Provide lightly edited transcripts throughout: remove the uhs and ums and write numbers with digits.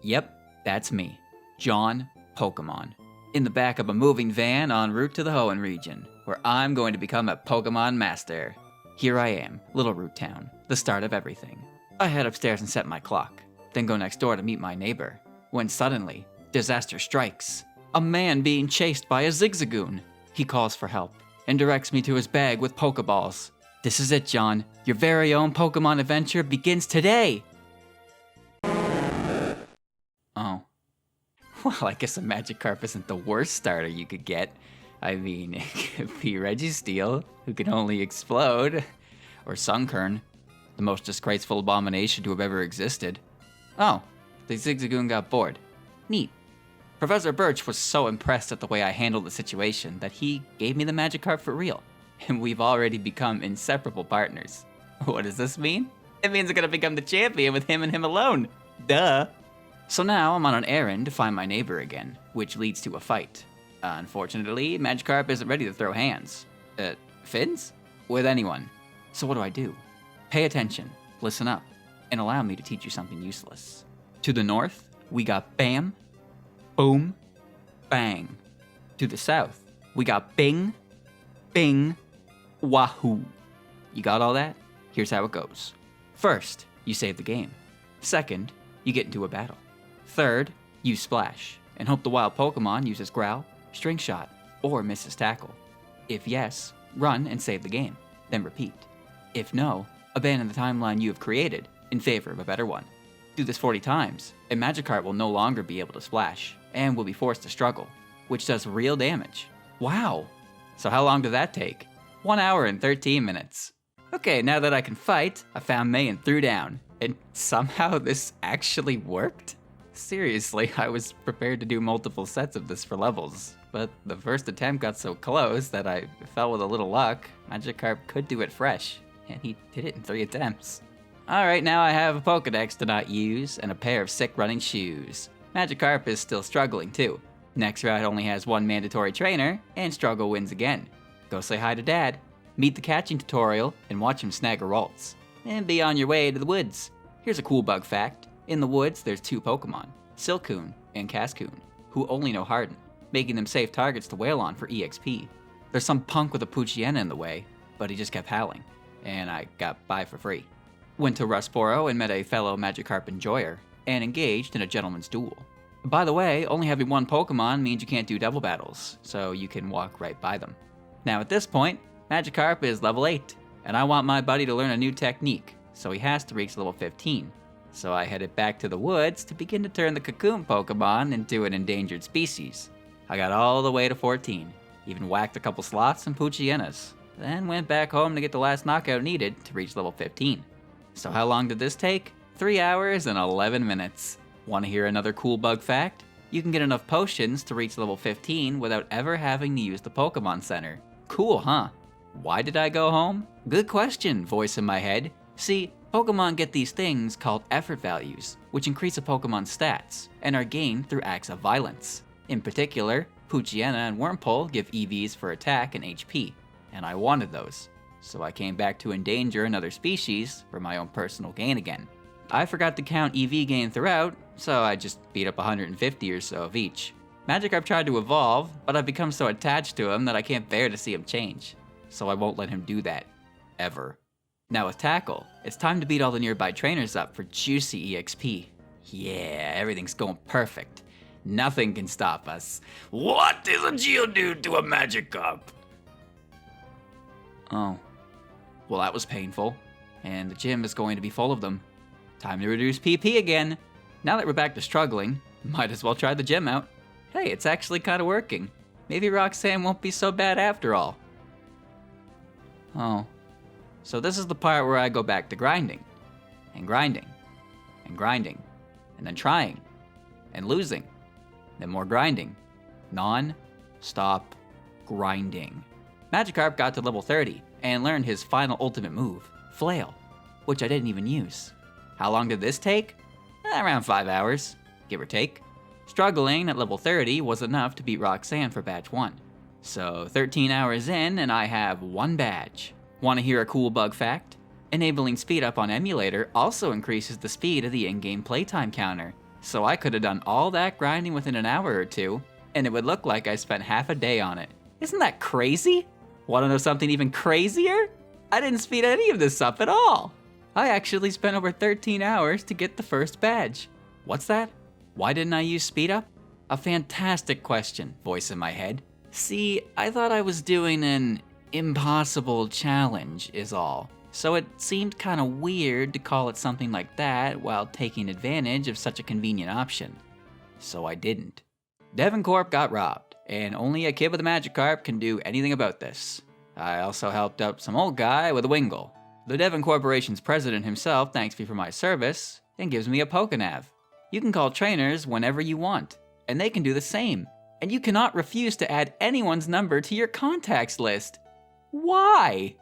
Yep, that's me, John Pokémon, in the back of a moving van en route to the Hoenn region, where I'm going to become a Pokémon master. Here I am, Little Root Town, the start of everything. I head upstairs and set my clock, then go next door to meet my neighbor, when suddenly, disaster strikes. A man being chased by a Zigzagoon. He calls for help, and directs me to his bag with Pokeballs. This is it, John. Your very own Pokemon adventure begins today! Oh. Well, I guess a Magikarp isn't the worst starter you could get. I mean, it could be Registeel, who can only explode. Or Sunkern, the most disgraceful abomination to have ever existed. Oh, the Zigzagoon got bored. Neat. Professor Birch was so impressed at the way I handled the situation that he gave me the Magikarp for real. And we've already become inseparable partners. What does this mean? It means I'm gonna become the champion with him and him alone. Duh. So now I'm on an errand to find my neighbor again, which leads to a fight. Unfortunately, Magikarp isn't ready to throw hands. Fins? With anyone. So what do? Pay attention, listen up, and allow me to teach you something useless. To the north, we got Bam, Boom, Bang. To the south, we got Bing, Bing, Wahoo. You got all that? Here's how it goes. First, you save the game. Second, you get into a battle. Third, you splash, and hope the wild Pokemon uses Growl, String Shot, or misses Tackle. If yes, run and save the game, then repeat. If no, abandon the timeline you have created in favor of a better one. Do this 40 times, and Magikarp will no longer be able to splash, and will be forced to struggle, which does real damage. Wow! So how long did that take? 1 hour and 13 minutes. Okay, now that I can fight, I found May and threw down, and somehow this actually worked? Seriously, I was prepared to do multiple sets of this for levels, but the first attempt got so close that I felt with a little luck, Magikarp could do it fresh, and he did it in 3 attempts. Alright, now I have a Pokedex to not use, and a pair of sick running shoes. Magikarp is still struggling too. Next route only has 1 mandatory trainer, and struggle wins again. Go say hi to Dad, meet the catching tutorial, and watch him snag a Ralts. And be on your way to the woods. Here's a cool bug fact. In the woods, there's 2 Pokemon, Silcoon and Cascoon, who only know Harden, making them safe targets to wail on for EXP. There's some punk with a Poochyena in the way, but he just kept howling, and I got by for free. Went to Rustboro and met a fellow Magikarp enjoyer, and engaged in a gentleman's duel. By the way, only having 1 Pokemon means you can't do double battles, so you can walk right by them. Now at this point, Magikarp is level 8, and I want my buddy to learn a new technique, so he has to reach level 15. So I headed back to the woods to begin to turn the Cocoon Pokemon into an endangered species. I got all the way to 14, even whacked a couple sloths and Poochyenas, then went back home to get the last knockout needed to reach level 15. So how long did this take? 3 hours and 11 minutes. Want to hear another cool bug fact? You can get enough potions to reach level 15 without ever having to use the Pokemon Center. Cool, huh? Why did I go home? Good question, voice in my head. See, Pokemon get these things called effort values, which increase a Pokemon's stats, and are gained through acts of violence. In particular, Poochyena and Wurmple give EVs for attack and HP, and I wanted those. So I came back to endanger another species for my own personal gain again. I forgot to count EV gain throughout, so I just beat up 150 or so of each. Magikarp tried to evolve, but I've become so attached to him that I can't bear to see him change. So I won't let him do that. Ever. Now with Tackle, it's time to beat all the nearby trainers up for juicy EXP. Yeah, everything's going perfect. Nothing can stop us. What is a Geodude to a Magikarp? Oh. Well, that was painful. And the gym is going to be full of them. Time to reduce PP again. Now that we're back to struggling, might as well try the gym out. Hey, it's actually kind of working. Maybe Roxanne won't be so bad after all. Oh. So this is the part where I go back to grinding. And grinding. And grinding. And then trying. And losing. Then more grinding. Non-stop grinding. Magikarp got to level 30 and learned his final ultimate move, Flail, which I didn't even use. How long did this take? Around 5 hours, give or take. Struggling at level 30 was enough to beat Roxanne for badge 1. So 13 hours in and I have 1 badge. Want to hear a cool bug fact? Enabling speed up on emulator also increases the speed of the in-game playtime counter. So I could have done all that grinding within an hour or two, and it would look like I spent half a day on it. Isn't that crazy? Want to know something even crazier? I didn't speed any of this up at all. I actually spent over 13 hours to get the first badge. What's that? Why didn't I use speed up? A fantastic question, voice in my head. See, I thought I was doing an impossible challenge is all. So it seemed kinda weird to call it something like that while taking advantage of such a convenient option. So I didn't. Devincorp got robbed, and only a kid with a Magikarp can do anything about this. I also helped out some old guy with a Wingull. The Devon Corporation's president himself thanks me for my service and gives me a Pokénav. You can call trainers whenever you want, and they can do the same. And you cannot refuse to add anyone's number to your contacts list. Why?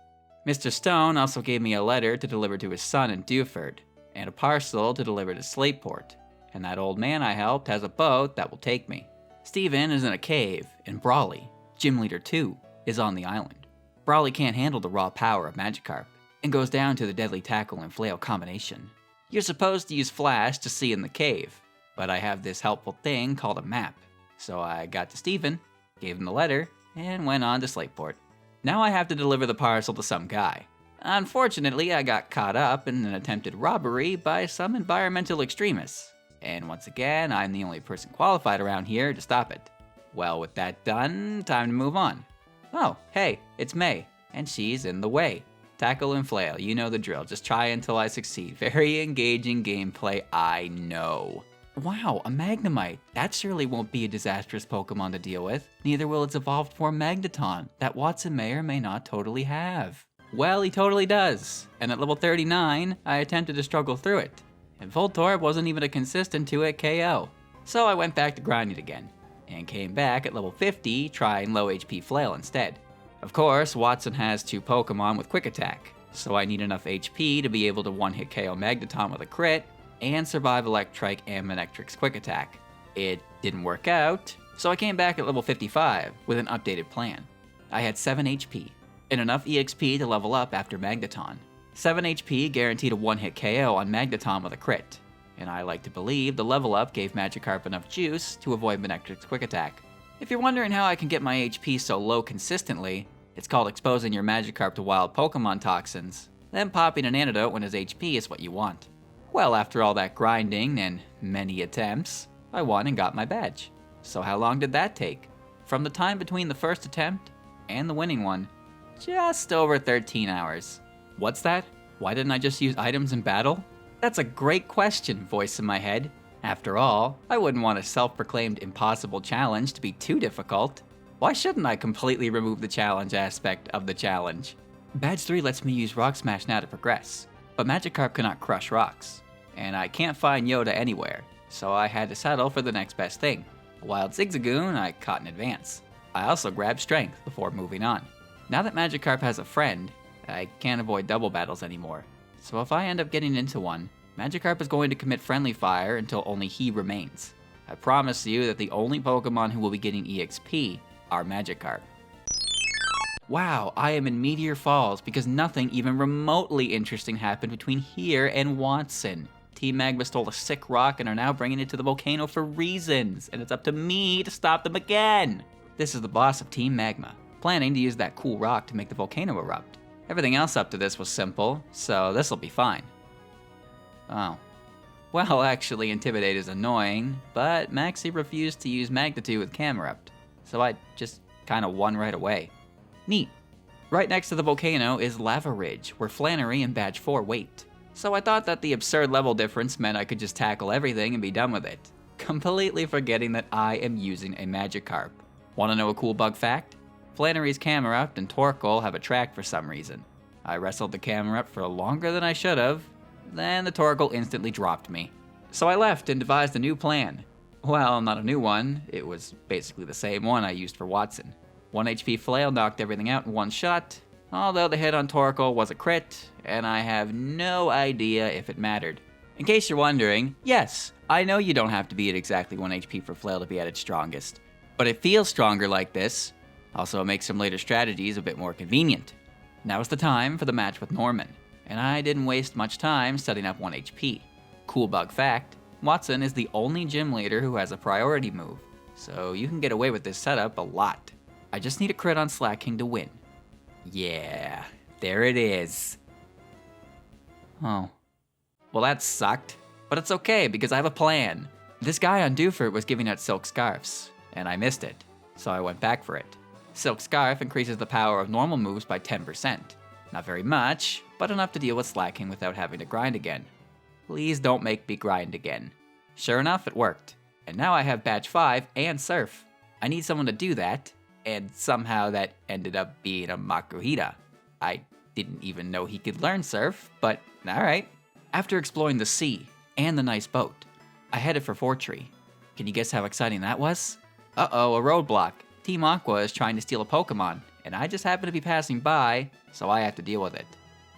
Mr. Stone also gave me a letter to deliver to his son in Dewford, and a parcel to deliver to Slateport. And that old man I helped has a boat that will take me. Steven is in a cave, and Brawly, Gym Leader 2, is on the island. Brawly can't handle the raw power of Magikarp, and goes down to the deadly tackle and flail combination. You're supposed to use Flash to see in the cave, but I have this helpful thing called a map. So I got to Steven, gave him the letter, and went on to Slateport. Now I have to deliver the parcel to some guy. Unfortunately, I got caught up in an attempted robbery by some environmental extremists. And once again, I'm the only person qualified around here to stop it. Well, with that done, time to move on. Oh, hey, it's May, and she's in the way. Tackle and flail, you know the drill, just try until I succeed. Very engaging gameplay, I know. Wow, a Magnemite. That surely won't be a disastrous Pokemon to deal with. Neither will its evolved form Magneton, that Watson may or may not totally have. Well, he totally does. And at level 39, I attempted to struggle through it. And Voltorb wasn't even a consistent 2-hit KO. So I went back to grinding again, and came back at level 50 trying low HP Flail instead. Of course, Watson has 2 Pokemon with Quick Attack, so I need enough HP to be able to one-hit KO Magneton with a crit, and survive Electrike and Manectric's Quick Attack. It didn't work out, so I came back at level 55 with an updated plan. I had 7 HP, and enough EXP to level up after Magneton. 7 HP guaranteed a one-hit KO on Magneton with a crit, and I like to believe the level up gave Magikarp enough juice to avoid Manectric's Quick Attack. If you're wondering how I can get my HP so low consistently, it's called exposing your Magikarp to wild Pokemon toxins, then popping an antidote when his HP is what you want. Well, after all that grinding and many attempts, I won and got my badge. So how long did that take? From the time between the first attempt and the winning one, just over 13 hours. What's that? Why didn't I just use items in battle? That's a great question, voice in my head. After all, I wouldn't want a self-proclaimed impossible challenge to be too difficult. Why shouldn't I completely remove the challenge aspect of the challenge? Badge 3 lets me use Rock Smash now to progress, but Magikarp cannot crush rocks. And I can't find Yoda anywhere, so I had to settle for the next best thing. A wild Zigzagoon I caught in advance. I also grabbed Strength before moving on. Now that Magikarp has a friend, I can't avoid double battles anymore. So if I end up getting into one, Magikarp is going to commit friendly fire until only he remains. I promise you that the only Pokemon who will be getting EXP are Magikarp. Wow, I am in Meteor Falls because nothing even remotely interesting happened between here and Watson. Team Magma stole a sick rock and are now bringing it to the volcano for reasons, and it's up to me to stop them again. This is the boss of Team Magma, planning to use that cool rock to make the volcano erupt. Everything else up to this was simple, so this'll be fine. Oh. Well, actually, Intimidate is annoying, but Maxie refused to use Magnitude with Camerupt, so I just kinda won right away. Neat. Right next to the volcano is Lava Ridge, where Flannery and Badge 4 wait. So I thought that the absurd level difference meant I could just tackle everything and be done with it, completely forgetting that I am using a Magikarp. Wanna know a cool bug fact? Flannery's Camerupt and Torkoal have a track for some reason. I wrestled the Camerupt for longer than I should have, then the Torkoal instantly dropped me. So I left and devised a new plan. Well, not a new one, it was basically the same one I used for Watson. 1 HP Flail knocked everything out in one shot, although the hit on Torkoal was a crit, and I have no idea if it mattered. In case you're wondering, yes, I know you don't have to be at exactly 1 HP for Flail to be at its strongest, but it feels stronger like this. Also, it makes some later strategies a bit more convenient. Now is the time for the match with Norman, and I didn't waste much time setting up 1 HP. Cool bug fact, Watson is the only gym leader who has a priority move, so you can get away with this setup a lot. I just need a crit on Slaking to win. Yeah, there it is. Oh. Well, that sucked, but it's okay because I have a plan. This guy on Dewford was giving out Silk Scarfs, and I missed it, so I went back for it. Silk Scarf increases the power of normal moves by 10%. Not very much, but enough to deal with Slaking without having to grind again. Please don't make me grind again. Sure enough, it worked. And now I have Badge 5 and Surf. I need someone to do that, and somehow that ended up being a Makuhita. I didn't even know he could learn Surf, but alright. After exploring the sea and the nice boat, I headed for Fortree. Can you guess how exciting that was? Uh-oh, a roadblock. Team Aqua is trying to steal a Pokémon, and I just happen to be passing by, so I have to deal with it.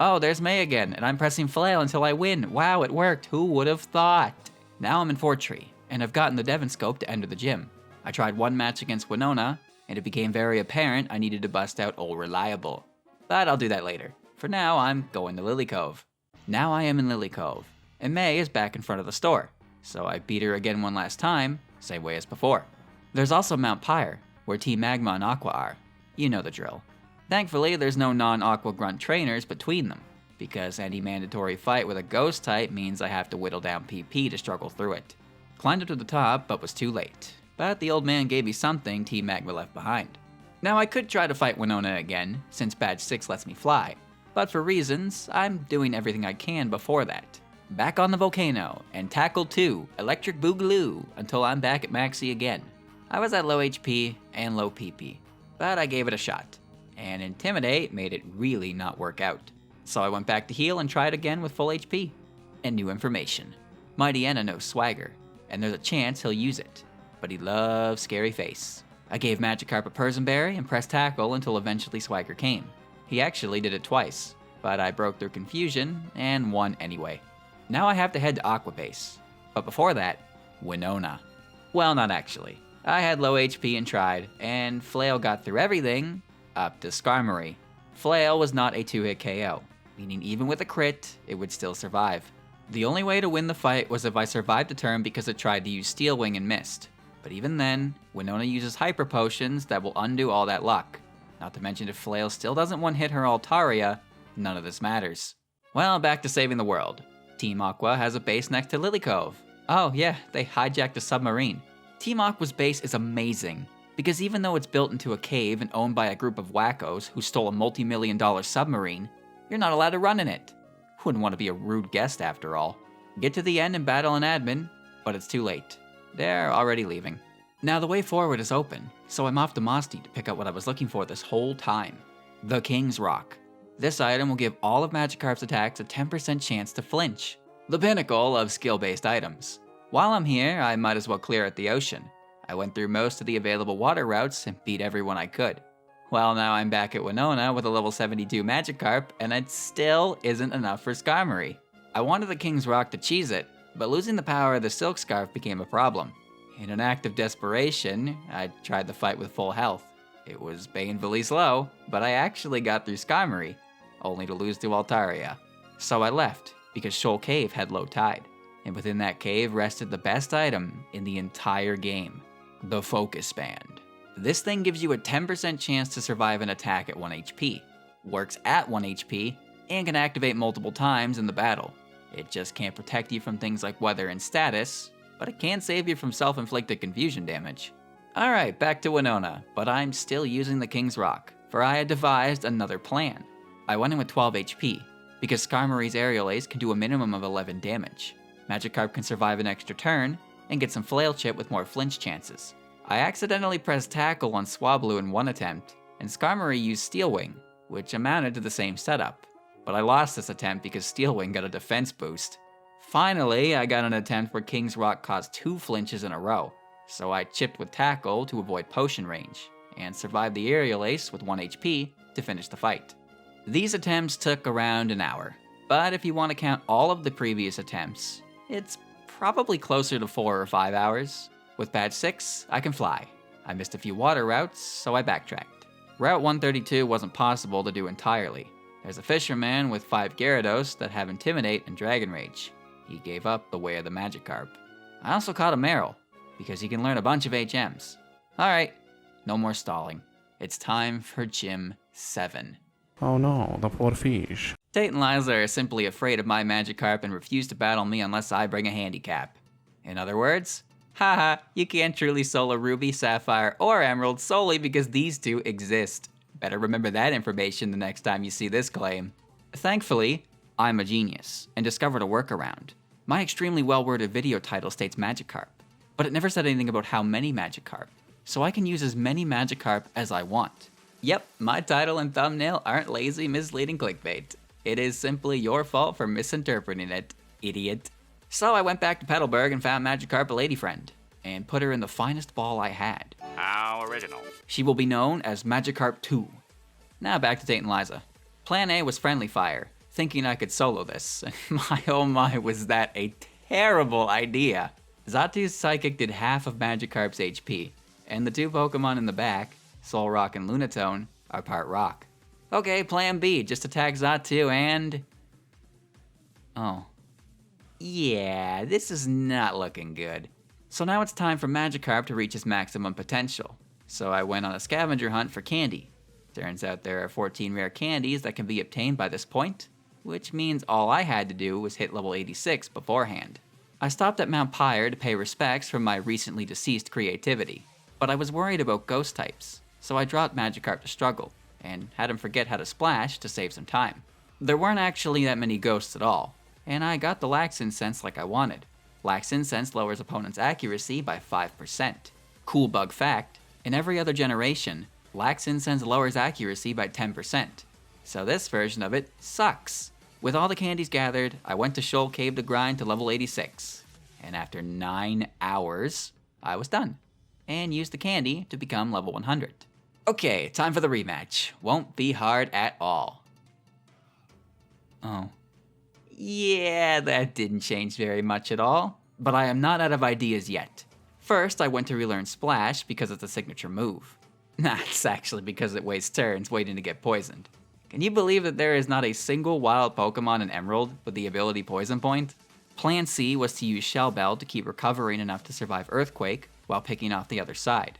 Oh, there's May again, and I'm pressing Flail until I win. Wow, it worked. Who would have thought? Now I'm in Fortree, and I've gotten the Devon Scope to enter the gym. I tried one match against Winona, and it became very apparent I needed to bust out Old Reliable. But I'll do that later. For now, I'm going to Lily Cove. Now I am in Lily Cove, and May is back in front of the store, so I beat her again one last time, same way as before. There's also Mount Pyre, where Team Magma and Aqua are. You know the drill. Thankfully, there's no non-Aqua Grunt trainers between them, because any mandatory fight with a Ghost type means I have to whittle down PP to struggle through it. Climbed up to the top, but was too late. But the old man gave me something Team Magma left behind. Now I could try to fight Winona again, since Badge 6 lets me fly, but for reasons, I'm doing everything I can before that. Back on the volcano, and tackle 2, Electric Boogaloo, until I'm back at Maxi again. I was at low HP and low PP, but I gave it a shot, and Intimidate made it really not work out. So I went back to heal and tried again with full HP. And new information. Mighty Enna knows Swagger, and there's a chance he'll use it, but he loves Scary Face. I gave Magikarp a Persenberry and pressed tackle until eventually Swagger came. He actually did it twice, but I broke through confusion and won anyway. Now I have to head to Aqua Base, but before that, Winona. Well, not actually. I had low HP and tried, and Flail got through everything up to Skarmory. Flail was not a 2-hit KO, meaning even with a crit, it would still survive. The only way to win the fight was if I survived a turn because it tried to use Steel Wing and missed. But even then, Winona uses Hyper Potions that will undo all that luck. Not to mention if Flail still doesn't one-hit her Altaria, none of this matters. Well, back to saving the world. Team Aqua has a base next to Lily Cove. Oh yeah, they hijacked a submarine. Team Aqua's base is amazing, because even though it's built into a cave and owned by a group of wackos who stole a multi-million-dollar submarine, you're not allowed to run in it. Wouldn't want to be a rude guest after all. Get to the end and battle an admin, but it's too late. They're already leaving. Now the way forward is open, so I'm off to Mosty to pick up what I was looking for this whole time. The King's Rock. This item will give all of Magikarp's attacks a 10% chance to flinch. The pinnacle of skill-based items. While I'm here, I might as well clear out the ocean. I went through most of the available water routes and beat everyone I could. Well, now I'm back at Winona with a level 72 Magikarp, and it still isn't enough for Skarmory. I wanted the King's Rock to cheese it, but losing the power of the Silk Scarf became a problem. In an act of desperation, I tried the fight with full health. It was painfully slow, but I actually got through Skarmory, only to lose to Altaria. So I left, because Shoal Cave had low tide, and within that cave rested the best item in the entire game, the Focus Band. This thing gives you a 10% chance to survive an attack at 1 HP, works at 1 HP, and can activate multiple times in the battle. It just can't protect you from things like weather and status, but it can save you from self-inflicted confusion damage. Alright, back to Winona, but I'm still using the King's Rock, for I had devised another plan. I went in with 12 HP, because Skarmory's Aerial Ace can do a minimum of 11 damage. Magikarp can survive an extra turn, and get some Flail Chip with more flinch chances. I accidentally pressed Tackle on Swablu in one attempt, and Skarmory used Steel Wing, which amounted to the same setup. But I lost this attempt because Steel Wing got a defense boost. Finally, I got an attempt where King's Rock caused 2 flinches in a row, so I chipped with Tackle to avoid potion range, and survived the Aerial Ace with 1 HP to finish the fight. These attempts took around an hour, but if you want to count all of the previous attempts, it's probably closer to 4 or 5 hours. With Badge 6, I can fly. I missed a few water routes, so I backtracked. Route 132 wasn't possible to do entirely. There's a fisherman with 5 Gyarados that have Intimidate and Dragon Rage. He gave up the way of the Magikarp. I also caught a Meryl, because he can learn a bunch of HMs. Alright, no more stalling. It's time for Gym 7. Oh no, the poor fish. Tate and Liza are simply afraid of my Magikarp and refuse to battle me unless I bring a handicap. In other words, haha, you can't truly solo Ruby, Sapphire, or Emerald solely because these two exist. Better remember that information the next time you see this claim. Thankfully, I'm a genius and discovered a workaround. My extremely well-worded video title states Magikarp, but it never said anything about how many Magikarp, so I can use as many Magikarp as I want. Yep, my title and thumbnail aren't lazy, misleading clickbait. It is simply your fault for misinterpreting it, idiot. So I went back to Petalburg and found Magikarp a lady friend, and put her in the finest ball I had. How original. She will be known as Magikarp 2. Now back to Tate and Liza. Plan A was friendly fire, thinking I could solo this. My oh my, was that a terrible idea. Zatu's Psychic did half of Magikarp's HP, and the two Pokemon in the back, Solrock and Lunatone, are part rock. Okay, plan B, just attack Zatu and... Oh. Yeah, this is not looking good. So now it's time for Magikarp to reach his maximum potential. So I went on a scavenger hunt for candy. Turns out there are 14 rare candies that can be obtained by this point, which means all I had to do was hit level 86 beforehand. I stopped at Mount Pyre to pay respects for my recently deceased creativity, but I was worried about ghost types, so I dropped Magikarp to struggle, and had him forget how to splash to save some time. There weren't actually that many ghosts at all, and I got the Lax Incense like I wanted. Lax Incense lowers opponents' accuracy by 5%. Cool bug fact, in every other generation, Lax Incense lowers accuracy by 10%. So this version of it sucks. With all the candies gathered, I went to Shoal Cave to grind to level 86. And after 9 hours, I was done. And used the candy to become level 100. Okay, time for the rematch. Won't be hard at all. Oh. Yeah, that didn't change very much at all. But I am not out of ideas yet. First, I went to relearn Splash because it's a signature move. Nah, it's actually because it wastes turns waiting to get poisoned. Can you believe that there is not a single wild Pokemon in Emerald with the ability Poison Point? Plan C was to use Shell Bell to keep recovering enough to survive Earthquake while picking off the other side.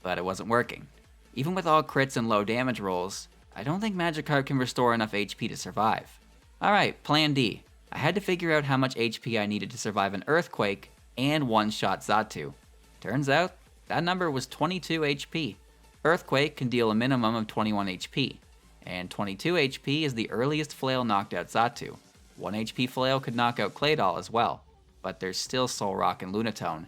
But it wasn't working. Even with all crits and low damage rolls, I don't think Magikarp can restore enough HP to survive. Alright, plan D. I had to figure out how much HP I needed to survive an Earthquake and one-shot Zatu. Turns out, that number was 22 HP. Earthquake can deal a minimum of 21 HP, and 22 HP is the earliest Flail knocked out Zatu. 1 HP Flail could knock out Claydol as well, but there's still Solrock and Lunatone.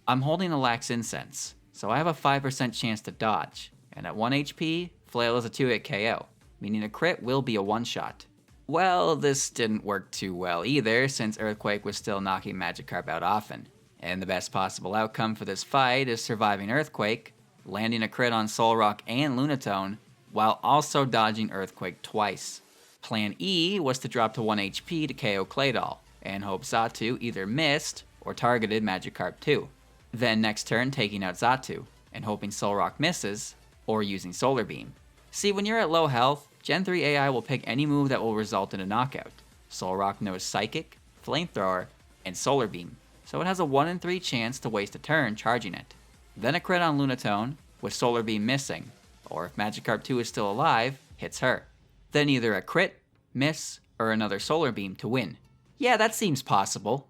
I'm holding a Lax Incense, so I have a 5% chance to dodge, and at 1 HP, Flail is a 2-hit KO, meaning a crit will be a one-shot. Well, this didn't work too well either, since Earthquake was still knocking Magikarp out often. And the best possible outcome for this fight is surviving Earthquake, landing a crit on Solrock and Lunatone, while also dodging Earthquake twice. Plan E was to drop to 1 HP to KO Claydol, and hope Zatu either missed or targeted Magikarp 2. Then next turn taking out Zatu, and hoping Solrock misses, or using Solar Beam. See, when you're at low health, Gen 3 AI will pick any move that will result in a knockout. Solrock knows Psychic, Flamethrower, and Solar Beam, so it has a 1 in 3 chance to waste a turn charging it. Then a crit on Lunatone, with Solar Beam missing, or if Magikarp 2 is still alive, hits her. Then either a crit, miss, or another Solar Beam to win. Yeah, that seems possible.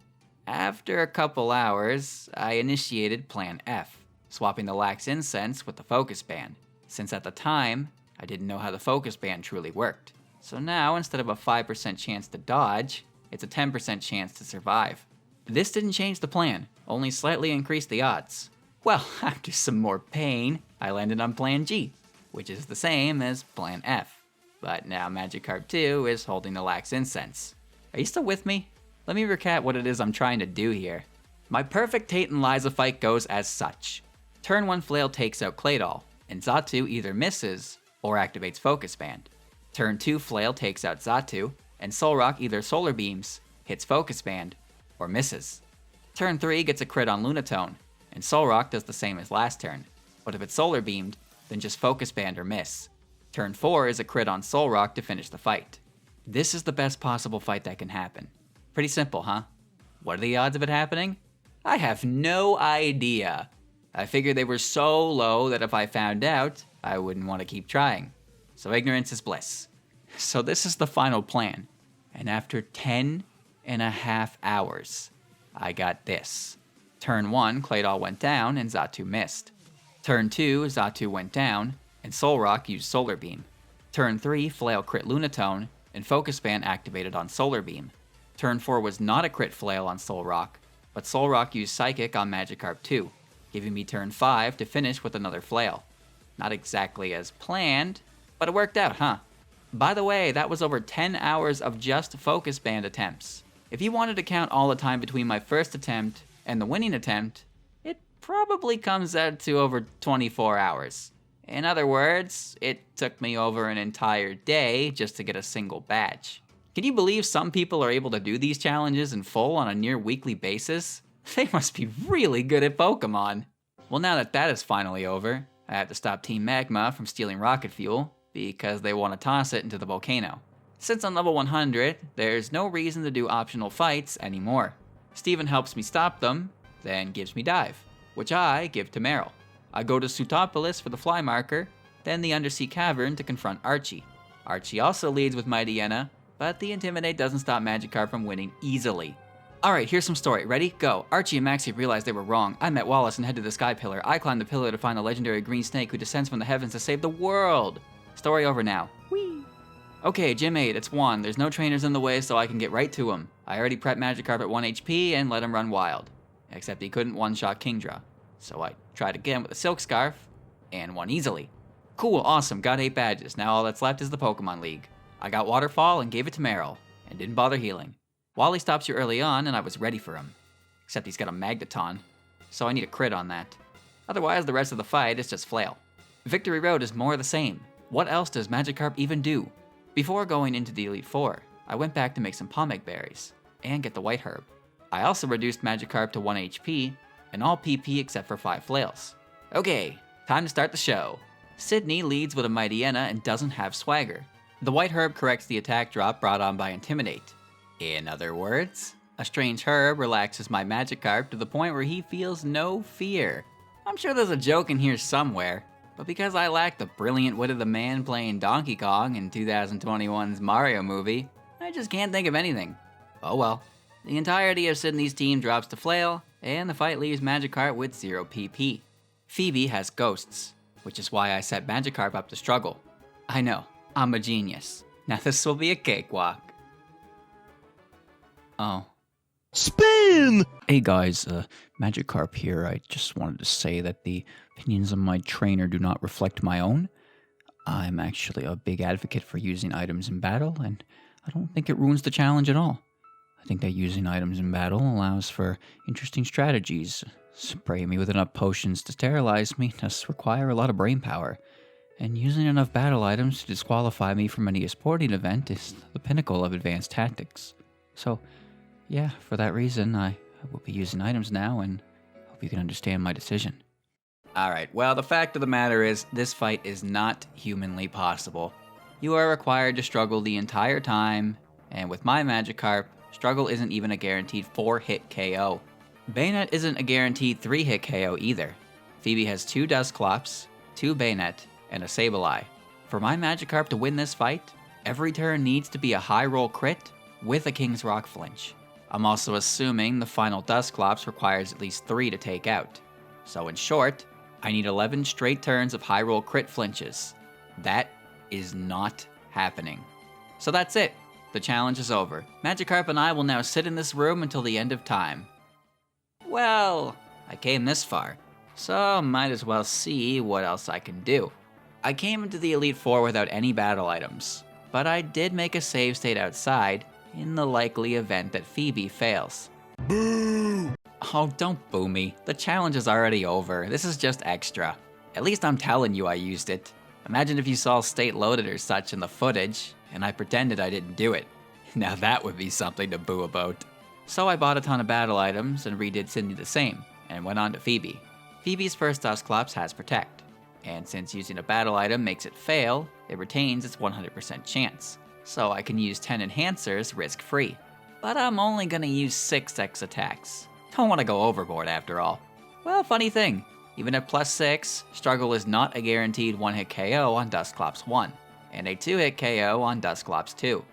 After a couple hours, I initiated Plan F, swapping the Lax Incense with the Focus Band, since at the time, I didn't know how the Focus Band truly worked. So now, instead of a 5% chance to dodge, it's a 10% chance to survive. This didn't change the plan, only slightly increased the odds. Well, after some more pain, I landed on Plan G, which is the same as Plan F. But now Magikarp 2 is holding the Lax Incense. Are you still with me? Let me recap what it is I'm trying to do here. My perfect Tate and Liza fight goes as such. Turn 1 Flail takes out Claydol, and Zatu either misses or activates Focus Band. Turn 2 Flail takes out Zatu, and Solrock either Solar Beams, hits Focus Band, or misses. Turn 3 gets a crit on Lunatone, and Solrock does the same as last turn, but if it's Solar Beamed, then just Focus Band or miss. Turn 4 is a crit on Solrock to finish the fight. This is the best possible fight that can happen. Pretty simple, huh? What are the odds of it happening? I have no idea. I figured they were so low that if I found out, I wouldn't want to keep trying. So ignorance is bliss. So this is the final plan. And after 10.5 hours, I got this. Turn 1, Claydol went down and Xatu missed. Turn 2, Xatu went down and Solrock used Solar Beam. Turn 3, Flail crit Lunatone and Focus Band activated on Solar Beam. Turn 4 was not a crit Flail on Solrock, but Solrock used Psychic on Magikarp 2, giving me turn 5 to finish with another Flail. Not exactly as planned, but it worked out, huh? By the way, that was over 10 hours of just Focus Band attempts. If you wanted to count all the time between my first attempt and the winning attempt, it probably comes out to over 24 hours. In other words, it took me over an entire day just to get a single badge. Can you believe some people are able to do these challenges in full on a near weekly basis? They must be really good at Pokemon. Well, now that that is finally over, I have to stop Team Magma from stealing rocket fuel because they want to toss it into the volcano. Since I'm level 100, there's no reason to do optional fights anymore. Steven helps me stop them, then gives me Dive, which I give to Meryl. I go to Sutopolis for the fly marker, then the undersea cavern to confront Archie. Archie also leads with Mightyena, but the Intimidate doesn't stop Magikarp from winning easily. Alright, here's some story. Ready? Go. Archie and Maxie realized they were wrong. I met Wallace and head to the Sky Pillar. I climbed the pillar to find the legendary green snake who descends from the heavens to save the world. Story over now. Whee! Okay, Gym 8, it's 1. There's no trainers in the way, so I can get right to him. I already prepped Magikarp at 1 HP and let him run wild. Except he couldn't one-shot Kingdra. So I tried again with a Silk Scarf, and won easily. Cool, awesome, got 8 badges. Now all that's left is the Pokemon League. I got Waterfall and gave it to Meryl, and didn't bother healing. Wally stops you early on, and I was ready for him. Except he's got a Magneton, so I need a crit on that. Otherwise, the rest of the fight is just flail. Victory Road is more of the same. What else does Magikarp even do? Before going into the Elite Four, I went back to make some Pomeg Berries, and get the White Herb. I also reduced Magikarp to 1 HP, and all PP except for 5 flails. Okay, time to start the show. Sydney leads with a Mightyena and doesn't have Swagger. The White Herb corrects the attack drop brought on by Intimidate. In other words, a strange herb relaxes my Magikarp to the point where he feels no fear. I'm sure there's a joke in here somewhere, but because I lack the brilliant wit of the man playing Donkey Kong in 2021's Mario movie, I just can't think of anything. Oh well. The entirety of Sydney's team drops to Flail, and the fight leaves Magikarp with 0 PP. Phoebe has Ghosts, which is why I set Magikarp up to struggle. I know, I'm a genius. Now this will be a cakewalk. Oh. Spin! Hey guys, Magikarp here. I just wanted to say that the opinions of my trainer do not reflect my own. I'm actually a big advocate for using items in battle, and I don't think it ruins the challenge at all. I think that using items in battle allows for interesting strategies. Spraying me with enough potions to sterilize me does require a lot of brain power, and using enough battle items to disqualify me from any sporting event is the pinnacle of advanced tactics. So, yeah, for that reason, I will be using items now, and hope you can understand my decision. Alright, well, the fact of the matter is, this fight is not humanly possible. You are required to struggle the entire time, and with my Magikarp, struggle isn't even a guaranteed 4-hit KO. Bayonet isn't a guaranteed 3-hit KO either. Phoebe has 2 Dusclops, 2 Bayonet, and a Sableye. For my Magikarp to win this fight, every turn needs to be a high roll crit with a King's Rock flinch. I'm also assuming the final Dusclops requires at least 3 to take out. So in short, I need 11 straight turns of high roll crit flinches. That is not happening. So that's it. The challenge is over. Magikarp and I will now sit in this room until the end of time. Well, I came this far, so might as well see what else I can do. I came into the Elite Four without any battle items, but I did make a save state outside in the likely event that Phoebe fails. Boo! Oh, don't boo me. The challenge is already over. This is just extra. At least I'm telling you I used it. Imagine if you saw state loaded or such in the footage, and I pretended I didn't do it. Now that would be something to boo about. So I bought a ton of battle items and redid Sydney the same, and went on to Phoebe. Phoebe's first Dusclops has Protect, and since using a battle item makes it fail, it retains its 100% chance. So I can use 10 enhancers risk-free. But I'm only gonna use 6 X attacks. Don't want to go overboard after all. Well, funny thing, even at +6, Struggle is not a guaranteed one-hit KO on Dusclops 1, and a 2-hit KO on Dusclops 2.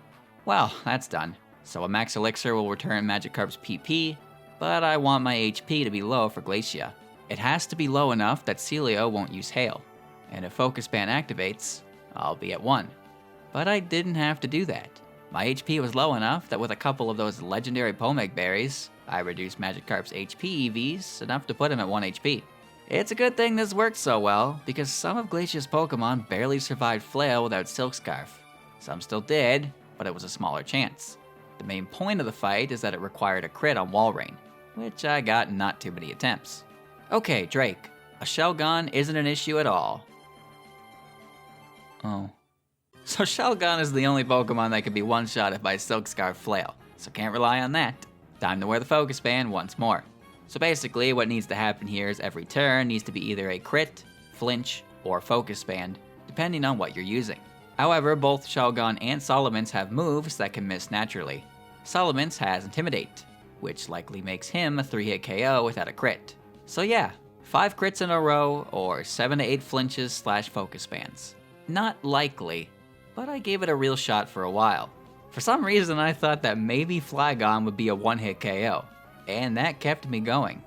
Well, that's done. So a Max Elixir will return Magikarp's PP, but I want my HP to be low for Glacia. It has to be low enough that Celio won't use Hail, and if Focus Band activates, I'll be at 1. But I didn't have to do that. My HP was low enough that with a couple of those legendary Pomeg berries, I reduced Magikarp's HP EVs enough to put him at 1 HP. It's a good thing this worked so well, because some of Glacia's Pokemon barely survived Flail without Silk Scarf. Some still did, but it was a smaller chance. The main point of the fight is that it required a crit on Walrein, which I got in not too many attempts. Okay, Drake, a Shelgon isn't an issue at all. Oh. So Shelgon is the only Pokemon that can be one-shotted by Silk Scarf Flail, so can't rely on that. Time to wear the Focus Band once more. So basically, what needs to happen here is every turn needs to be either a crit, flinch, or Focus Band, depending on what you're using. However, both Shelgon and Salamence have moves that can miss naturally. Salamence has Intimidate, which likely makes him a 3-hit KO without a crit. So yeah, 5 crits in a row, or 7 to 8 flinches / Focus Bands. Not likely, but I gave it a real shot for a while. For some reason, I thought that maybe Flygon would be a 1-hit KO, and that kept me going.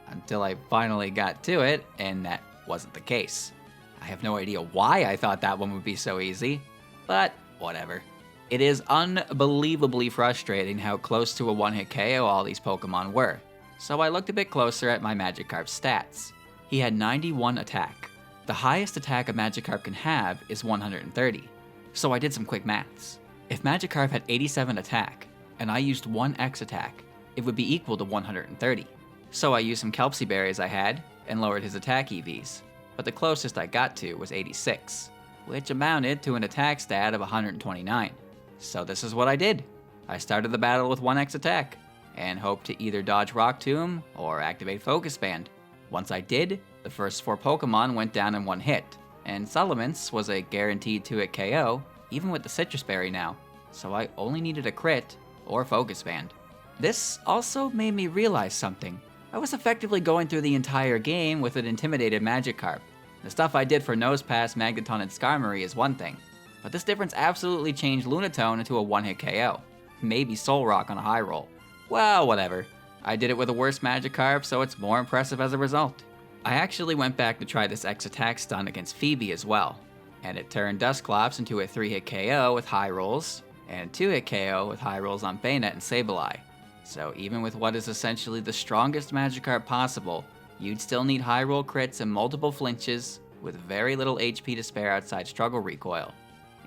Until I finally got to it, and that wasn't the case. I have no idea why I thought that one would be so easy, but whatever. It is unbelievably frustrating how close to a 1-hit KO all these Pokemon were, so I looked a bit closer at my Magikarp stats. He had 91 attack. The highest attack a Magikarp can have is 130, so I did some quick maths. If Magikarp had 87 attack, and I used 1 X attack, it would be equal to 130. So I used some Kelpsie berries I had, and lowered his attack EVs, but the closest I got to was 86, which amounted to an attack stat of 129. So this is what I did. I started the battle with 1 X attack, and hoped to either dodge Rock Tomb or activate Focus Band. Once I did, the first 4 Pokemon went down in 1 hit, and Salamence was a guaranteed 2-hit KO, even with the Citrus Berry now, so I only needed a crit or Focus Band. This also made me realize something. I was effectively going through the entire game with an intimidated Magikarp. The stuff I did for Nosepass, Magneton, and Skarmory is one thing, but this difference absolutely changed Lunatone into a 1-hit KO. Maybe Solrock on a high roll. Well, whatever. I did it with a worse Magikarp, so it's more impressive as a result. I actually went back to try this X attack stun against Phoebe as well, and it turned Dusclops into a 3-hit KO with high rolls, and 2-hit KO with high rolls on Bayonet and Sableye. So even with what is essentially the strongest Magikarp possible, you'd still need high roll crits and multiple flinches with very little HP to spare outside struggle recoil.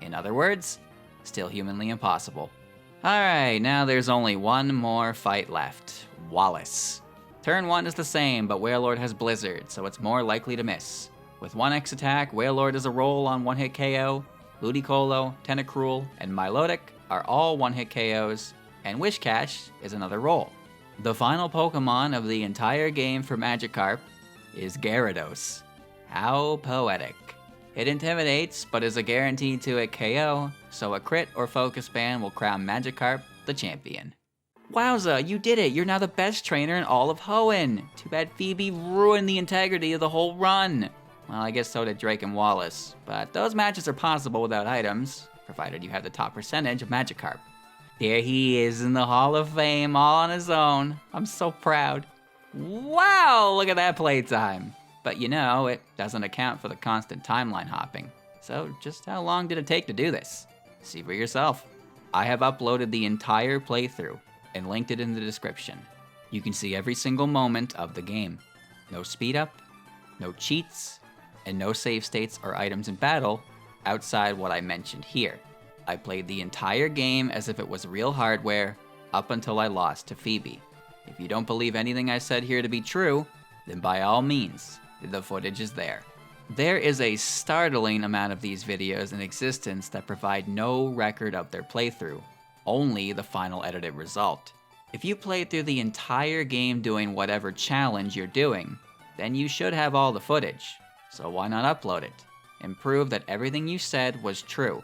In other words, still humanly impossible. Alright, now there's only one more fight left. Wallace. Turn 1 is the same, but Wailord has Blizzard, so it's more likely to miss. With 1 X attack, Wailord is a roll on 1-hit KO, Ludicolo, Tentacruel, and Milotic are all 1-hit KOs, and Wishcash is another roll. The final Pokemon of the entire game for Magikarp is Gyarados. How poetic. It intimidates, but is a guaranteed 2-hit KO, so a crit or Focus Band will crown Magikarp the champion. Wowza, you did it! You're now the best trainer in all of Hoenn! Too bad Phoebe ruined the integrity of the whole run! Well, I guess so did Drake and Wallace, but those matches are possible without items, provided you have the top percentage of Magikarp. There he is in the Hall of Fame, all on his own. I'm so proud. Wow, look at that playtime! But you know, it doesn't account for the constant timeline hopping. So just how long did it take to do this? See for yourself. I have uploaded the entire playthrough and linked it in the description. You can see every single moment of the game. No speed up, no cheats, and no save states or items in battle outside what I mentioned here. I played the entire game as if it was real hardware up until I lost to Phoebe. If you don't believe anything I said here to be true, then by all means, the footage is there. There is a startling amount of these videos in existence that provide no record of their playthrough, only the final edited result. If you played through the entire game doing whatever challenge you're doing, then you should have all the footage. So why not upload it and prove that everything you said was true?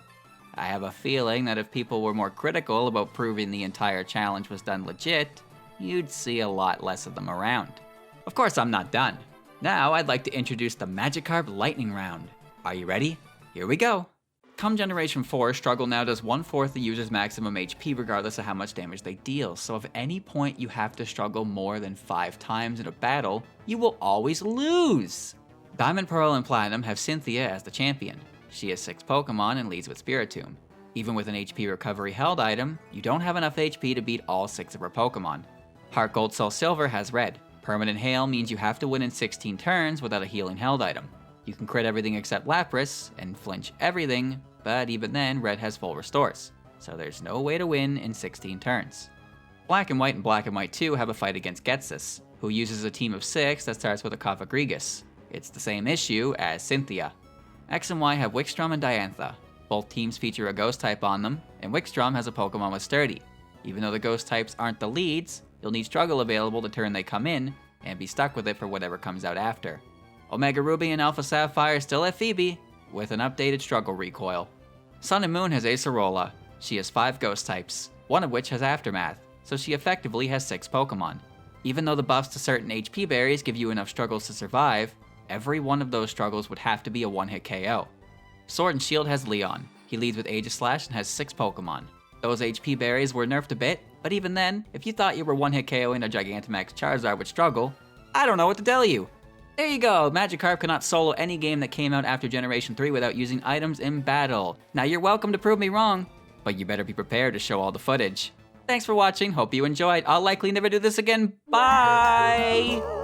I have a feeling that if people were more critical about proving the entire challenge was done legit, you'd see a lot less of them around. Of course, I'm not done. Now I'd like to introduce the Magikarp Lightning Round. Are you ready? Here we go. Come Generation 4, Struggle now does 1/4 the user's maximum HP regardless of how much damage they deal, so if at any point you have to struggle more than 5 times in a battle, you will always lose! Diamond, Pearl, and Platinum have Cynthia as the champion. She has 6 Pokemon and leads with Spiritomb. Even with an HP recovery held item, you don't have enough HP to beat all 6 of her Pokemon. Heart Gold, Soul Silver has Red. Permanent Hail means you have to win in 16 turns without a healing held item. You can crit everything except Lapras, and flinch everything, but even then, Red has full restores, so there's no way to win in 16 turns. Black and White and Black and White 2 have a fight against Getsis, who uses a team of 6 that starts with a Cofagrigus. It's the same issue as Cynthia. X and Y have Wickstrom and Diantha. Both teams feature a Ghost type on them, and Wickstrom has a Pokemon with Sturdy. Even though the Ghost types aren't the leads, you'll need Struggle available the turn they come in, and be stuck with it for whatever comes out after. Omega Ruby and Alpha Sapphire still have Phoebe, with an updated Struggle recoil. Sun and Moon has Acerola. She has 5 Ghost types, one of which has Aftermath, so she effectively has 6 Pokemon. Even though the buffs to certain HP berries give you enough struggles to survive, every one of those struggles would have to be a one-hit KO. Sword and Shield has Leon. He leads with Aegislash and has 6 Pokemon. Those HP berries were nerfed a bit, but even then, if you thought you were one-hit KOing a Gigantamax Charizard with Struggle, I don't know what to tell you. There you go, Magikarp cannot solo any game that came out after Generation 3 without using items in battle. Now you're welcome to prove me wrong, but you better be prepared to show all the footage. Thanks for watching, hope you enjoyed. I'll likely never do this again, bye!